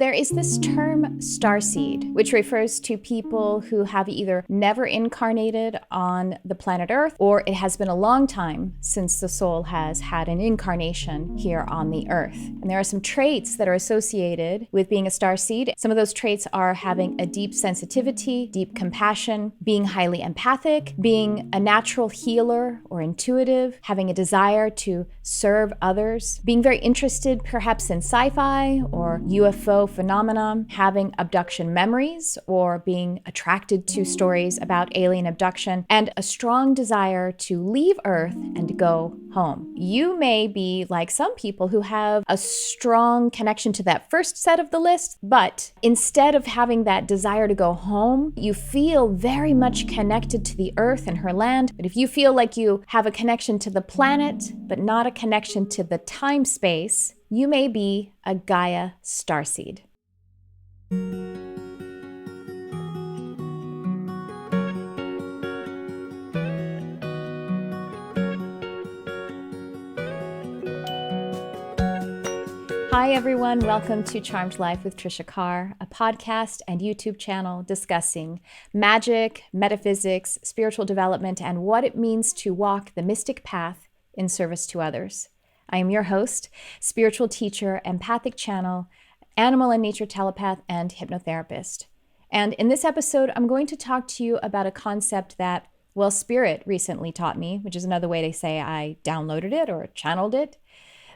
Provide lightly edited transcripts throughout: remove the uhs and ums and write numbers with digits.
There is this term starseed, which refers to people who have either never incarnated on the planet Earth, or it has been a long time since the soul has had an incarnation here on the Earth. And there are some traits that are associated with being a starseed. Some of those traits are having a deep sensitivity, deep compassion, being highly empathic, being a natural healer or intuitive, having a desire to serve others, being very interested perhaps in sci-fi or UFO phenomena, having abduction memories or being attracted to stories about alien abduction, and a strong desire to leave Earth and to go home. You may be like some people who have a strong connection to that first set of the list, but instead of having that desire to go home, you feel very much connected to the Earth and her land. But if you feel like you have a connection to the planet, but not a connection to the time space, you may be a Gaia Starseed. Hi everyone, welcome to Charmed Life with Tricia Carr, a podcast and YouTube channel discussing magic, metaphysics, spiritual development, and what it means to walk the mystic path in service to others. I am your host, spiritual teacher, empathic channel, animal and nature telepath, and hypnotherapist. And in this episode, I'm going to talk to you about a concept that, well, Spirit recently taught me, which is another way to say I downloaded it or channeled it.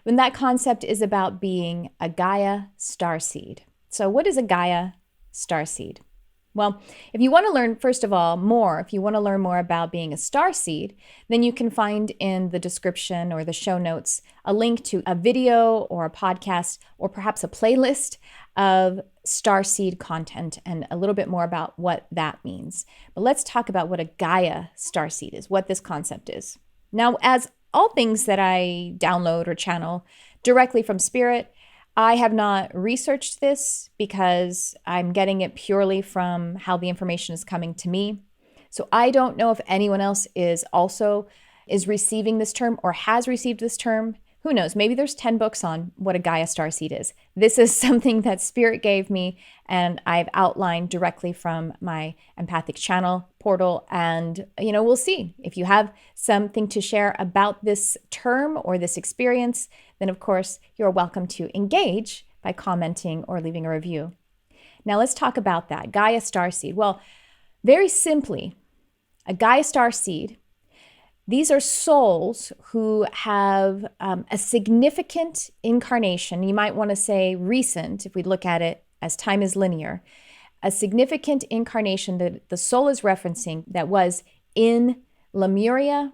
And that concept is about being a Gaia Starseed. So what is a Gaia Starseed? Well, if you want to learn, first of all, if you want to learn more about being a starseed, then you can find in the description or the show notes a link to a video or a podcast or perhaps a playlist of starseed content and a little bit more about what that means. But let's talk about what a Gaia Starseed is, what this concept is. Now, as all things that I download or channel directly from Spirit, I have not researched this because I'm getting it purely from how the information is coming to me. So I don't know if anyone else is receiving this term or has received this term. Who knows? Maybe there's 10 books on what a Gaia Starseed is. This is something that Spirit gave me, and I've outlined directly from my empathic channel portal. And, we'll see. If you have something to share about this term or this experience, then of course you're welcome to engage by commenting or leaving a review. Now let's talk about that. Gaia Starseed. Well, very simply, a Gaia Starseed, these are souls who have a significant incarnation. You might want to say recent, if we look at it as time is linear, a significant incarnation that the soul is referencing that was in Lemuria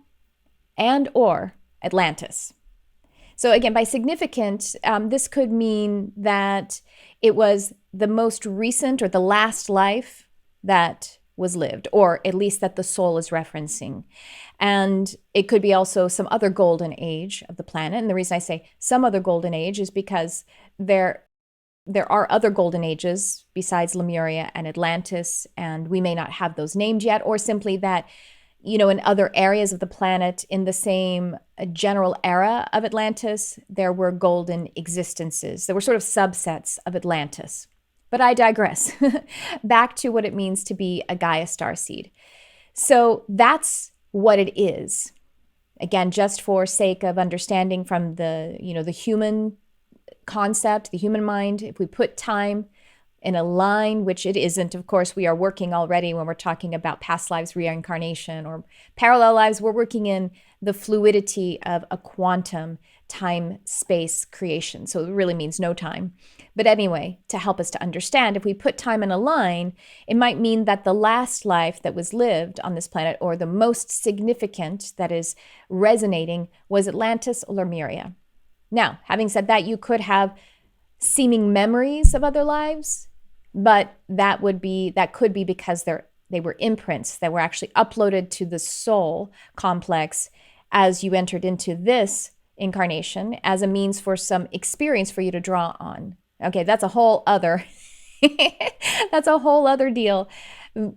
and or Atlantis. So again, by significant, this could mean that it was the most recent or the last life that was lived, or at least that the soul is referencing. And it could be also some other golden age of the planet. And the reason I say some other golden age is because there are other golden ages besides Lemuria and Atlantis, and we may not have those named yet, or simply that, in other areas of the planet in the same general era of Atlantis, there were golden existences. There were sort of subsets of Atlantis. But I digress. Back to what it means to be a Gaia Starseed. So that's what it is. Again, just for sake of understanding from the human concept, the human mind, if we put time in a line, which it isn't, of course, we are working already when we're talking about past lives reincarnation or parallel lives, we're working in the fluidity of a quantum time-space creation. So it really means no time. But anyway, to help us to understand, if we put time in a line, it might mean that the last life that was lived on this planet, or the most significant that is resonating, was Atlantis or Lemuria. Now, having said that, you could have seeming memories of other lives, but that could be because they were imprints that were actually uploaded to the soul complex as you entered into this incarnation as a means for some experience for you to draw on. Okay, that's a whole other deal.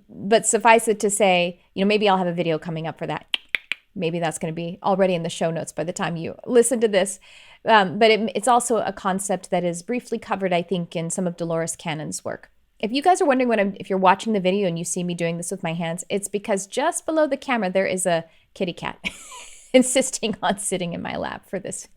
But suffice it to say, maybe I'll have a video coming up for that. Maybe that's going to be already in the show notes by the time you listen to this. But it's also a concept that is briefly covered, I think, in some of Dolores Cannon's work. If you guys are wondering if you're watching the video and you see me doing this with my hands, it's because just below the camera, there is a kitty cat insisting on sitting in my lap for this.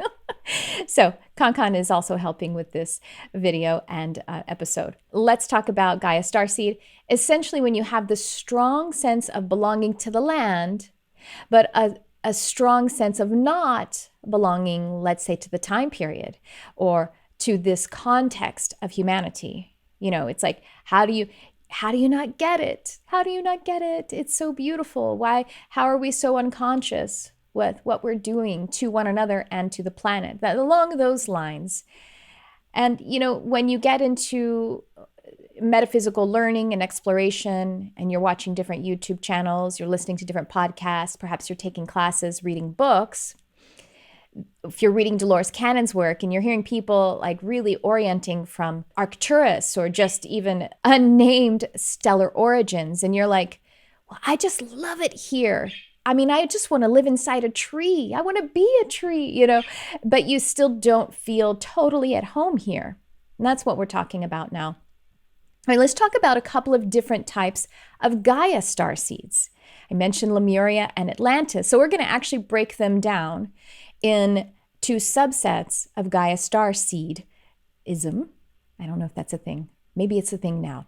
So Kankan is also helping with this video and episode. Let's talk about Gaia Starseed. Essentially, when you have the strong sense of belonging to the land, but a strong sense of not belonging, let's say, to the time period or to this context of humanity. You know, it's like, how do you not get it? How do you not get it? It's so beautiful. How are we so unconscious with what we're doing to one another and to the planet? That along those lines. And, you know, when you get into metaphysical learning and exploration, and you're watching different YouTube channels, you're listening to different podcasts, perhaps you're taking classes, reading books, if you're reading Dolores Cannon's work and you're hearing people like really orienting from Arcturus or just even unnamed stellar origins, and you're like, well, I just love it here. I mean, I just want to live inside a tree. I want to be a tree, you know, but you still don't feel totally at home here. And that's what we're talking about now. All right, let's talk about a couple of different types of Gaia Starseeds. I mentioned Lemuria and Atlantis. So we're going to actually break them down in two subsets of Gaia Starseedism. I don't know if that's a thing. Maybe it's a thing now.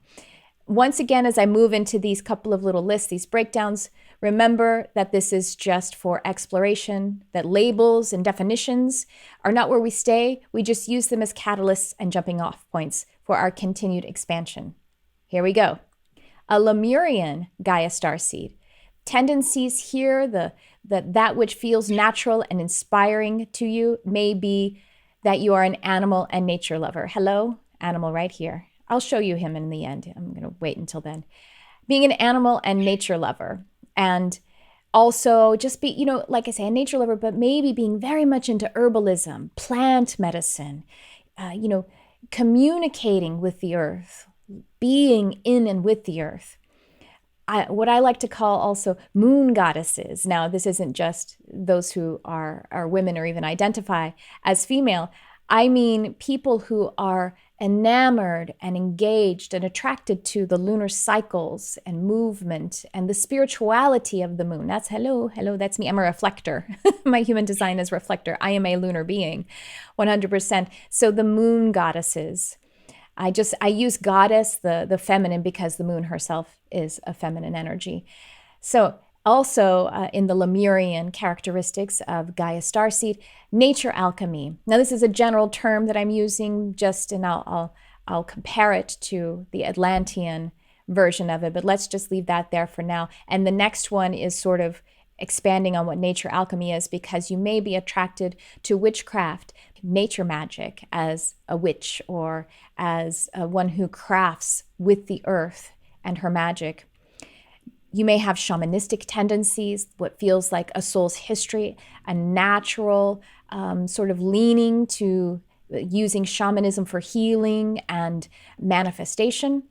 Once again, as I move into these couple of little lists, these breakdowns, remember that this is just for exploration, that labels and definitions are not where we stay. We just use them as catalysts and jumping off points for our continued expansion. Here we go. A Lemurian Gaia Starseed. Tendencies here, that which feels natural and inspiring to you may be that you are an animal and nature lover. Hello, animal right here. I'll show you him in the end. I'm going to wait until then. Being an animal and nature lover. And also just be, you know, like I say, a nature lover, but maybe being very much into herbalism, plant medicine, you know, communicating with the earth, being in and with the earth. What I like to call also moon goddesses. Now, this isn't just those who are women or even identify as female. I mean people who are enamored and engaged and attracted to the lunar cycles and movement and the spirituality of the moon. That's hello, that's me. I'm a reflector. My human design is reflector. I am a lunar being, 100%. So the moon goddesses. I use goddess, the feminine, because the moon herself is a feminine energy. So also in the Lemurian characteristics of Gaia Starseed, nature alchemy. Now this is a general term that I'm using and I'll compare it to the Atlantean version of it, but let's just leave that there for now. And the next one is sort of expanding on what nature alchemy is, because you may be attracted to witchcraft, nature magic, as a witch or as one who crafts with the earth and her magic. You may have shamanistic tendencies, what feels like a soul's history, a natural sort of leaning to using shamanism for healing and manifestation.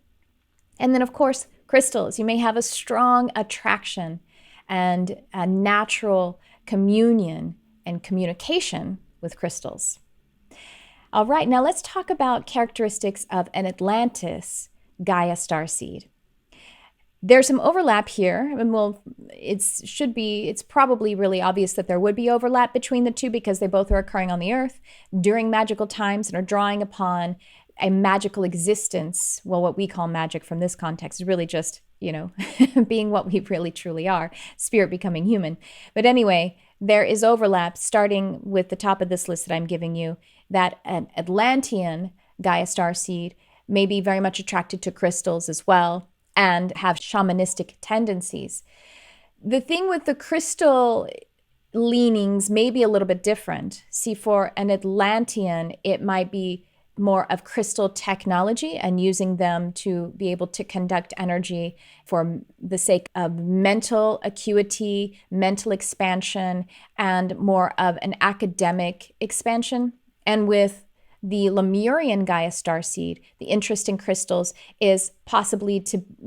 And then, of course, crystals. You may have a strong attraction and a natural communion and communication with crystals. All right, now let's talk about characteristics of an Atlantis Gaia Starseed. There's some overlap here, and it's probably really obvious that there would be overlap between the two because they both are occurring on the Earth during magical times and are drawing upon a magical existence. Well, what we call magic from this context is really just, you know, being what we really truly are, spirit becoming human. But anyway, there is overlap starting with the top of this list that I'm giving you, that an Atlantean Gaia Starseed may be very much attracted to crystals as well and have shamanistic tendencies. The thing with the crystal leanings may be a little bit different. See, for an Atlantean, it might be more of crystal technology and using them to be able to conduct energy for the sake of mental acuity, mental expansion, and more of an academic expansion. And with the Lemurian Gaia Starseed, the interest in crystals is possibly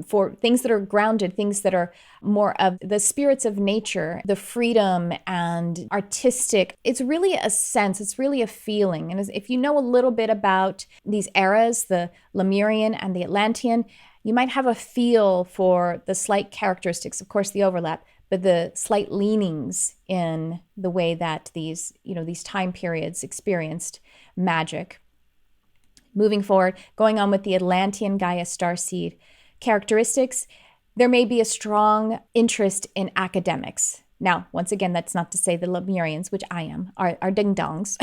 for things that are grounded, things that are more of the spirits of nature, the freedom and artistic. It's really a sense, it's really a feeling. And if you know a little bit about these eras, the Lemurian and the Atlantean, you might have a feel for the slight characteristics, of course, the overlap, but the slight leanings in the way that these time periods experienced magic. Moving forward, going on with the Atlantean Gaia Starseed characteristics, there may be a strong interest in academics. Now, once again, that's not to say the Lemurians, which I am, are ding-dongs,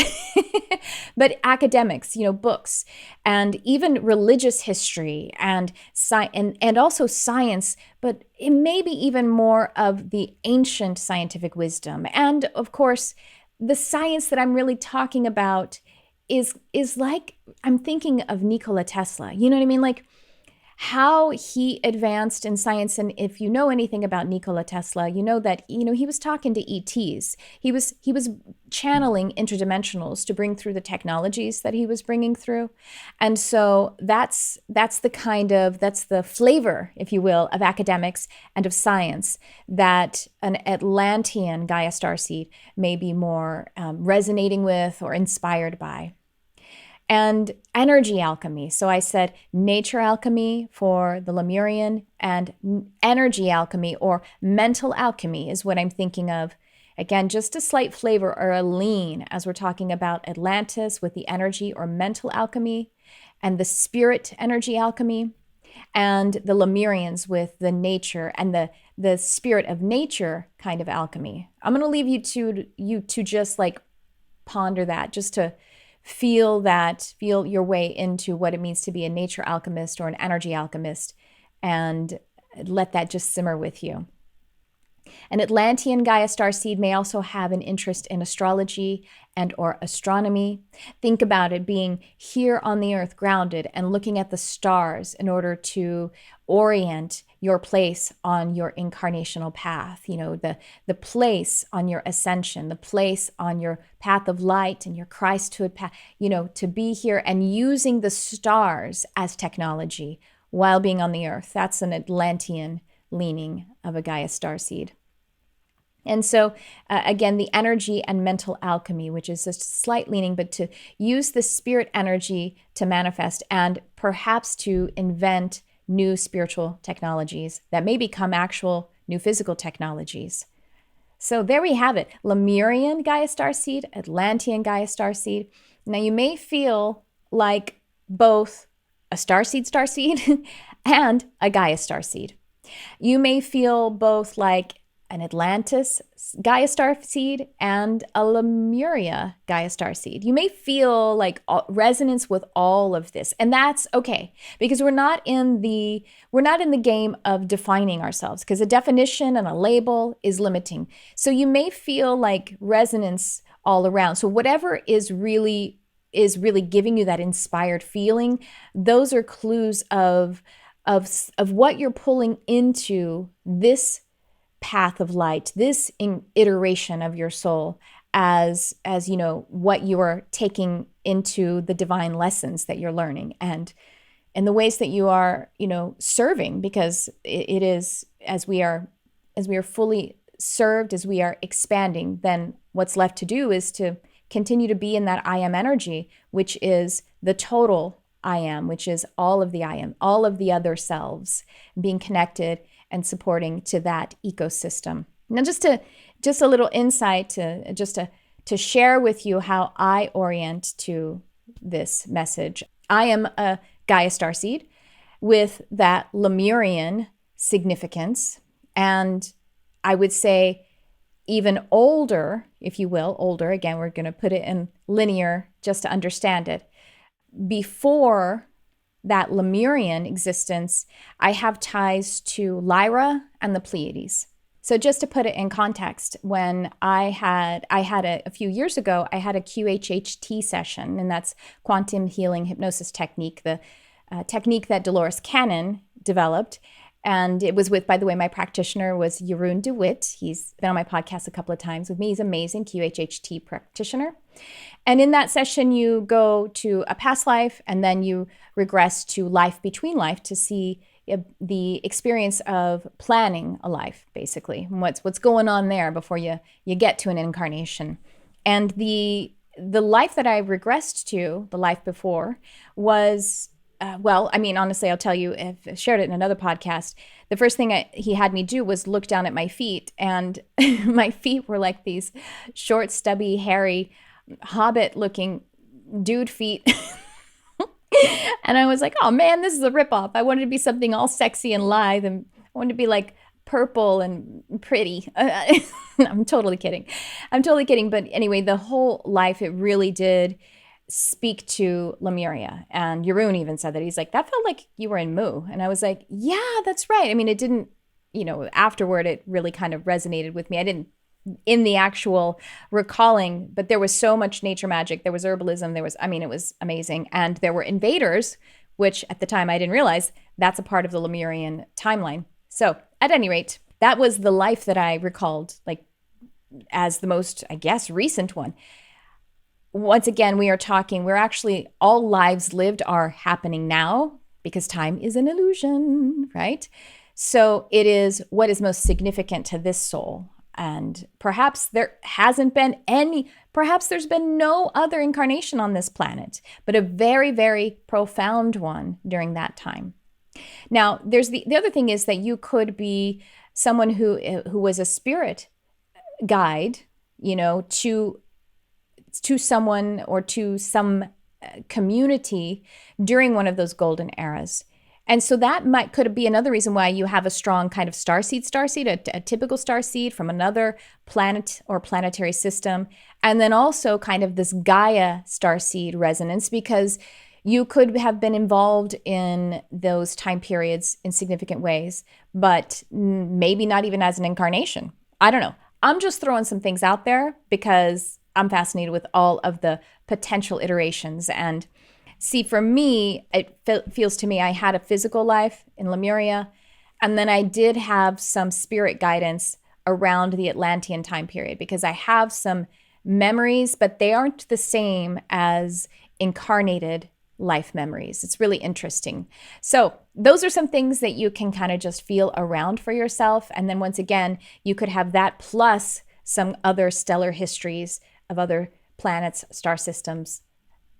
but academics, books, and even religious history and also science, but it may be even more of the ancient scientific wisdom. And of course, the science that I'm really talking about is like, I'm thinking of Nikola Tesla, you know what I mean? Like, how he advanced in science. And if you know anything about Nikola Tesla, you know that, he was talking to ETs. He was channeling interdimensionals to bring through the technologies that he was bringing through. And so that's the flavor, if you will, of academics and of science that an Atlantean Gaia Starseed may be more resonating with or inspired by. And energy alchemy. So I said nature alchemy for the Lemurian, and energy alchemy or mental alchemy is what I'm thinking of. Again, just a slight flavor or a lean as we're talking about Atlantis with the energy or mental alchemy, and the spirit energy alchemy, and the Lemurians with the nature and the spirit of nature kind of alchemy. I'm going to leave you to just like ponder that, just to feel your way into what it means to be a nature alchemist or an energy alchemist, and let that just simmer with you. An Atlantean Gaia Starseed may also have an interest in astrology and or astronomy. Think about it being here on the earth, grounded, and looking at the stars in order to orient your place on your incarnational path, the place on your ascension, the place on your path of light and your Christhood path, to be here and using the stars as technology while being on the earth. That's an Atlantean leaning of a Gaia Starseed. And so, again, the energy and mental alchemy, which is just a slight leaning, but to use the spirit energy to manifest and perhaps to invent new spiritual technologies that may become actual new physical technologies. So there we have it. Lemurian Gaia Starseed, Atlantean Gaia Starseed. Now you may feel like both a Starseed and a Gaia Starseed. You may feel both like an Atlantis Gaia Starseed and a Lemuria Gaia Starseed. You may feel like resonance with all of this, and that's okay, because we're not in the game of defining ourselves, because a definition and a label is limiting. So you may feel like resonance all around. So whatever is really giving you that inspired feeling, those are clues of what you're pulling into this path of light, this iteration of your soul, as what you are taking into the divine lessons that you're learning, and the ways that you are serving, because it is as we are fully served, as we are expanding, then what's left to do is to continue to be in that I am energy, which is the total I am, which is all of the I am, all of the other selves, being connected and supporting to that ecosystem. Now, just a little insight to share with you how I orient to this message. I am a Gaia Starseed with that Lemurian significance, and I would say even older, if you will, older. Again, we're going to put it in linear just to understand it. Before that Lemurian existence, I have ties to Lyra and the Pleiades. So just to put it in context, when I had a few years ago, I had a QHHT session, and that's quantum healing hypnosis technique, the technique that Dolores Cannon developed. And it was with, by the way, my practitioner was Jeroen de Wit. He's been on my podcast a couple of times with me. He's amazing, QHHT practitioner. And in that session, you go to a past life and then you regress to life between life to see the experience of planning a life, basically, and what's going on there before you get to an incarnation. And the life that I regressed to, the life before, was, honestly, I'll tell you, I've shared it in another podcast. The first thing he had me do was look down at my feet, and my feet were like these short, stubby, hairy, hobbit-looking dude feet. And I was like, oh man, this is a ripoff. I wanted to be something all sexy and lithe, and I wanted to be like purple and pretty. I'm totally kidding. But anyway, the whole life, it really did speak to Lemuria. And Jeroen even said that. He's like, that felt like you were in Mu. And I was like, yeah, that's right. I mean, it didn't, afterward, it really kind of resonated with me. I didn't in the actual recalling, but there was so much nature magic. There was herbalism. It was amazing. And there were invaders, which at the time I didn't realize that's a part of the Lemurian timeline. So at any rate, that was the life that I recalled, like, as the most, I guess, recent one. Once again, we're actually, all lives lived are happening now because time is an illusion, right? So it is what is most significant to this soul. And perhaps there's been no other incarnation on this planet, but a very, very profound one during that time. Now, there's the other thing is that you could be someone who was a spirit guide, to someone or to some community during one of those golden eras. And so that could be another reason why you have a strong kind of starseed, a typical starseed from another planet or planetary system. And then also kind of this Gaia Starseed resonance, because you could have been involved in those time periods in significant ways, but maybe not even as an incarnation. I don't know. I'm just throwing some things out there because I'm fascinated with all of the potential iterations. And see, for me, it feels to me I had a physical life in Lemuria, and then I did have some spirit guidance around the Atlantean time period, because I have some memories, but they aren't the same as incarnated life memories. It's really interesting. So those are some things that you can kind of just feel around for yourself. And then once again, you could have that plus some other stellar histories of other planets, star systems,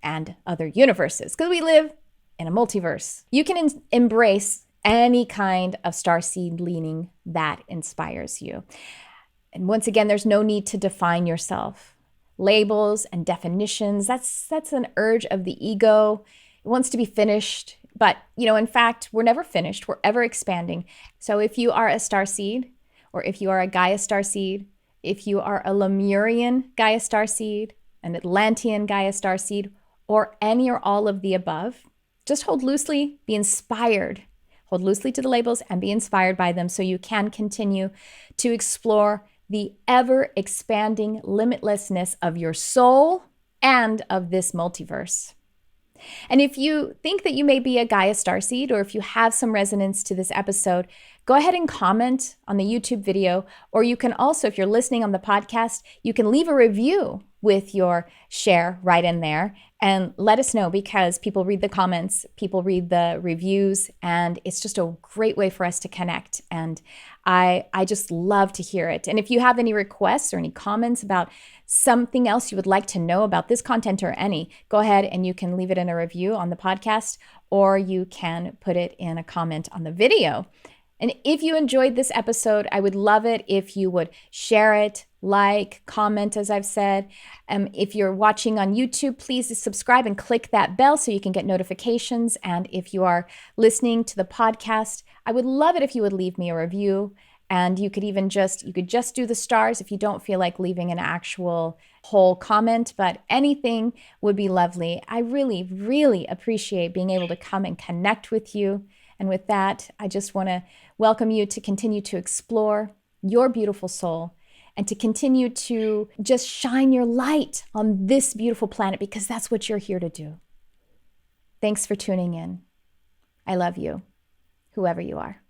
and other universes, because we live in a multiverse. You can embrace any kind of starseed leaning that inspires you. And once again, there's no need to define yourself. Labels and definitions, that's an urge of the ego. It wants to be finished. But, in fact, we're never finished. We're ever expanding. So if you are a starseed, or if you are a Gaia Starseed, if you are a Lemurian Gaia Starseed, an Atlantean Gaia Starseed, or any or all of the above, just hold loosely, be inspired. Hold loosely to the labels and be inspired by them so you can continue to explore the ever-expanding limitlessness of your soul and of this multiverse. And if you think that you may be a Gaia Starseed, or if you have some resonance to this episode, go ahead and comment on the YouTube video, or you can also, if you're listening on the podcast, you can leave a review with your share right in there and let us know, because people read the comments, people read the reviews, and it's just a great way for us to connect. And I just love to hear it. And if you have any requests or any comments about something else you would like to know about this content or any, go ahead and you can leave it in a review on the podcast, or you can put it in a comment on the video. And if you enjoyed this episode, I would love it if you would share it, like, comment, as I've said. If you're watching on YouTube, please subscribe and click that bell so you can get notifications. And if you are listening to the podcast, I would love it if you would leave me a review. And you could even just do the stars if you don't feel like leaving an actual whole comment, but anything would be lovely. I really, really appreciate being able to come and connect with you. And with that, I just want to welcome you to continue to explore your beautiful soul and to continue to just shine your light on this beautiful planet, because that's what you're here to do. Thanks for tuning in. I love you, whoever you are.